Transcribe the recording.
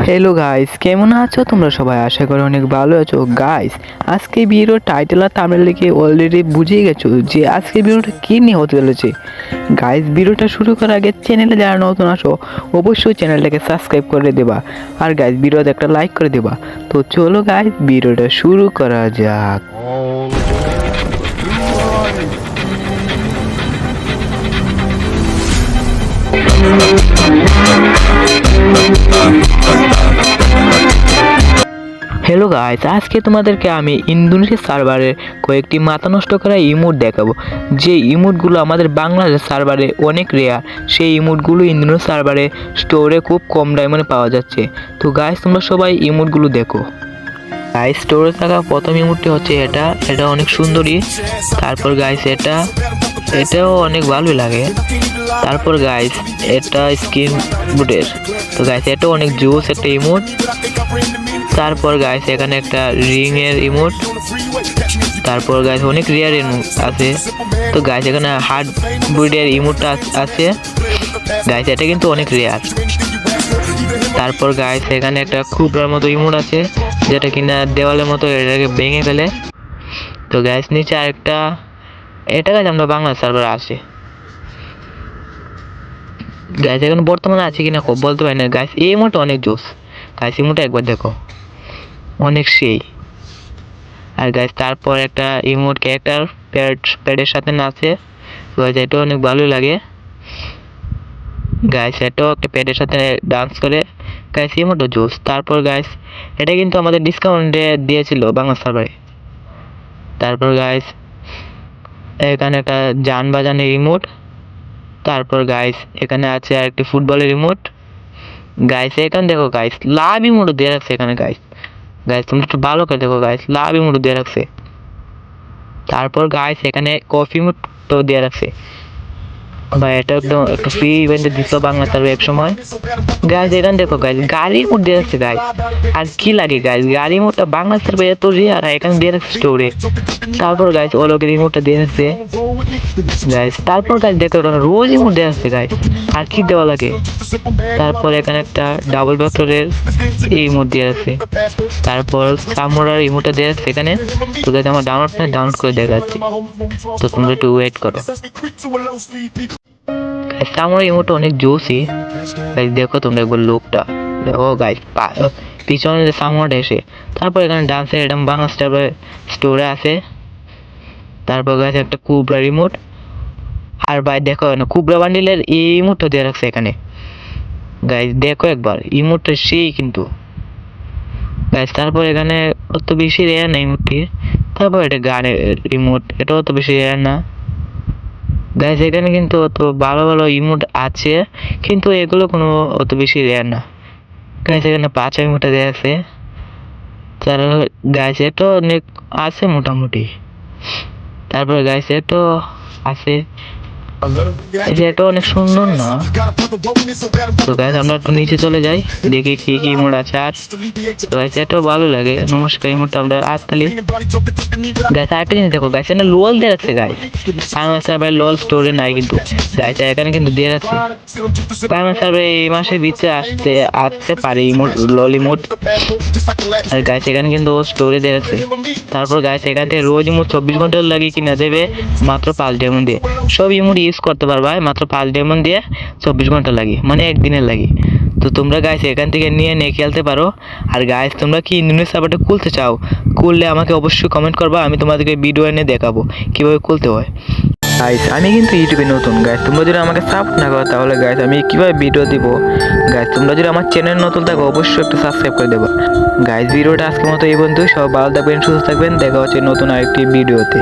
Hello guys, কেমন আছো তোমরা সবাই? আশা করি অনেক ভালো আছো গাইস। আজকে ভিডিও টাইটেল আর থাম্বনেল দেখে অলরেডি বুঝে গেছো যে আজকে ভিডিওটা কি নিয়ে হতে চলেছে। গাইস, ভিডিওটা শুরু করার আগে চ্যানেলে যারা নতুন আসো অবশ্যই চ্যানেলটাকে সাবস্ক্রাইব করে দেবা, আর গাইস ভিডিওতে একটা লাইক করে দেবা। তো চলো গাইস, ভিডিওটা শুরু করা যাক। হ্যালো গাইস, আজকে তোমাদেরকে আমি ইন্দোনেশিয়া সার্ভারের কয়েকটি মাথা নষ্ট করা ইমোট দেখাবো। যে ইমোটগুলো আমাদের বাংলাদেশ সার্ভারে অনেক রেয়ার, সেই ইমোটগুলো ইন্দোনেশিয়া সার্ভারে স্টোরে খুব কম ডায়মন্ডে পাওয়া যাচ্ছে। তো গাইস, তোমরা সবাই ইমোটগুলো দেখো। গাইস, স্টোরে থাকা প্রথম ইমোটটি হচ্ছে এটা অনেক সুন্দরী। তারপর গাইস এটাও অনেক ভালোই লাগে। তারপর গাইস এটা স্কিন বুটের। তো গাইস এটাও অনেক জোস একটা ইমোট। তারপর গাইস এখানে একটা রিং এর ইমোট। তারপর গাইস অনেক রেয়ার আছে। তো গাইস এখানে হার্ড বুটের ইমোটটা আছে গাইস, এটা কিন্তু অনেক রেয়ার। তারপর গাইস এখানে একটা খুবরার মতো ইমোট আছে, যেটা কিনা দেওয়ালের মতো এটাকে ভেঙে ফেলে। তো গাইস নিচে আরেকটা, এটা গাইস আমরা বাংলা সার্ভারে আছে গাইস, এখন বর্তমানে আছে কিনা বলতে পারি না গাইস। এই ইমোটটা অনেক জোস গাইস, ইমোটটা একবার দেখো, অনেক সেই। আর গাইস তারপর একটা ইমোট ক্যারেক্টার প্যাডের সাথে নাচে, গাইস এটা অনেক ভালোই লাগে গাইস। এটাও একটা প্যাডের সাথে ডান্স করে গাইস, ইমোটও জোস। তারপর গাইস এটা কিন্তু আমাদের ডিসকাউন্টে দিয়েছিল বাংলা সার্ভারে। তারপর গাইস এখানে একটা যান বাজানের ইমোট। তারপর গাইস এখানে আছে আরেকটি ফুটবলের রিমোট গাইস। এখানে দেখো গাইস লাভ ইমোটও দিয়ে রাখছে এখানে গাইস। তোমরা একটু ভালো করে দেখো গাইস, লাভ ইমোটও দিয়ে রাখছে। তারপর গাইস এখানে কফি ইমোটও দিয়ে রাখছে ভাই, এটা একদম একটু ফ্রি ইভেন্টে দিত বাংলা সার্ভে এক সময় গাইস। এখানে দেখো গাইস গাড়ির মোড দিয়ে রাখছে গাইস। আর কি লাগে গাইস, গাড়ির মোডটা বাংলা সার্ভে এত রেয়ার, এখানে দিয়ে রাখছে স্টোরে। তারপর গাইস ওলোকের রিমোটটা দিয়ে রাখছে গাইস। তারপর গাইস দেখো রোজ ইমোট দিয়ে রাখছে গাইস, আর কি দেওয়া লাগে। তারপর এখানে একটা ডাবল ভেক্টরের ইমোট দিয়ে রাখছে। তারপর সামুরার ইমোটটা দিয়ে রাখছে এখানে। তো গাইস আমার ডাউনলোড করে দেখাচ্ছি, তো তোমরা একটু ওয়েট করো। সামুরাই ইমোটটা অনেক জোসি গাইস, দেখো তোমরা একবার লুকটা দেখো গাইস, পিছনে যে সামুরাটা এসে। তারপর এখানে ডান্সের এটা বাংলা স্টোরে আছে। তারপর গাইস একটা কুবরা রিমোট। আর ভাই দেখো কুবরা বান্ডিলের এই ইমোটটা দিয়ে রাখছে এখানে গাইস, দেখো একবার ইমোটটা সেই কিন্তু গাইস। তারপর এখানে অত বেশি রেয়ার না ইমোটটি। তারপর এটা গানের রিমোট, এটাও অত বেশি রেয়ার না গাইস। এখানে কিন্তু অত ভালো ভালো ইমোট আছে, কিন্তু এগুলো কোনো অত বেশি রেয়ার না গাইস। এখানে 5 ইমোটটা দেওয়া আছে। তার গাইস এটা অনেক আছে মোটামুটি। তারপর গাইস এটা আছে, এটা অনেক সুন্দর না। তো গাইস আমরা একটু নিচে চলে যাই, দেখি কি কি ইমোট আছে। আর তো গাইস এটাও ভালো লাগে। নমস্কার ইমোটটা আমরা আজকালি গাইস আরেকটা জিনিস দেখো গাইস, এখানে লোল দিয়ে রাখছে গাইস। আমার সার্ভারে লোল স্টোরে নাই কিন্তু গাইস, এখানে কিন্তু দিয়ে রাখছে। আমার সার্ভারে এই মাসের ভিতরে আসতে পারে ইমোট, লোল ইমোট। আর গাইস এখানে কিন্তু স্টোরে দিয়ে রাখছে। তারপর গাইস এখান থেকে রোজ ইমোট 24 ঘন্টা লাগে কিনা দেবে মাত্র 5 ডায়মন্ড দিয়ে। সব ইমোট ইউজ করতে পারবা মাত্র 5 ডায়মন্ড দিয়ে 24 ঘন্টা লাগে, মানে একদিনের লাগে। তো তোমরা গাইস এখান থেকে নিয়ে খেলতে পারো। আর গাইস তোমরা কি ইন্দোনেশিয়া সার্ভারটা খুলতে চাও? খুললে আমাকে অবশ্যই কমেন্ট করবা, আমি তোমাদেরকে ভিডিও এনে দেখাবো কিভাবে খুলতে হয়। গাইস আমি কিন্তু ইউটিউবে নতুন গাইস, তোমরা যদি আমাকে সাপোর্ট না করো তাহলে গাইস আমি কিভাবে ভিডিও দিব গাইস। তোমরা যদি আমার চ্যানেল নতুন থাকো অবশ্যই একটু সাবস্ক্রাইব করে দেবা গাইস। ভিডিওটা আজকের মতো এই পর্যন্ত, সব ভালো থাকবেন, সুস্থ থাকবেন, দেখা হচ্ছে নতুন আরেকটি ভিডিওতে।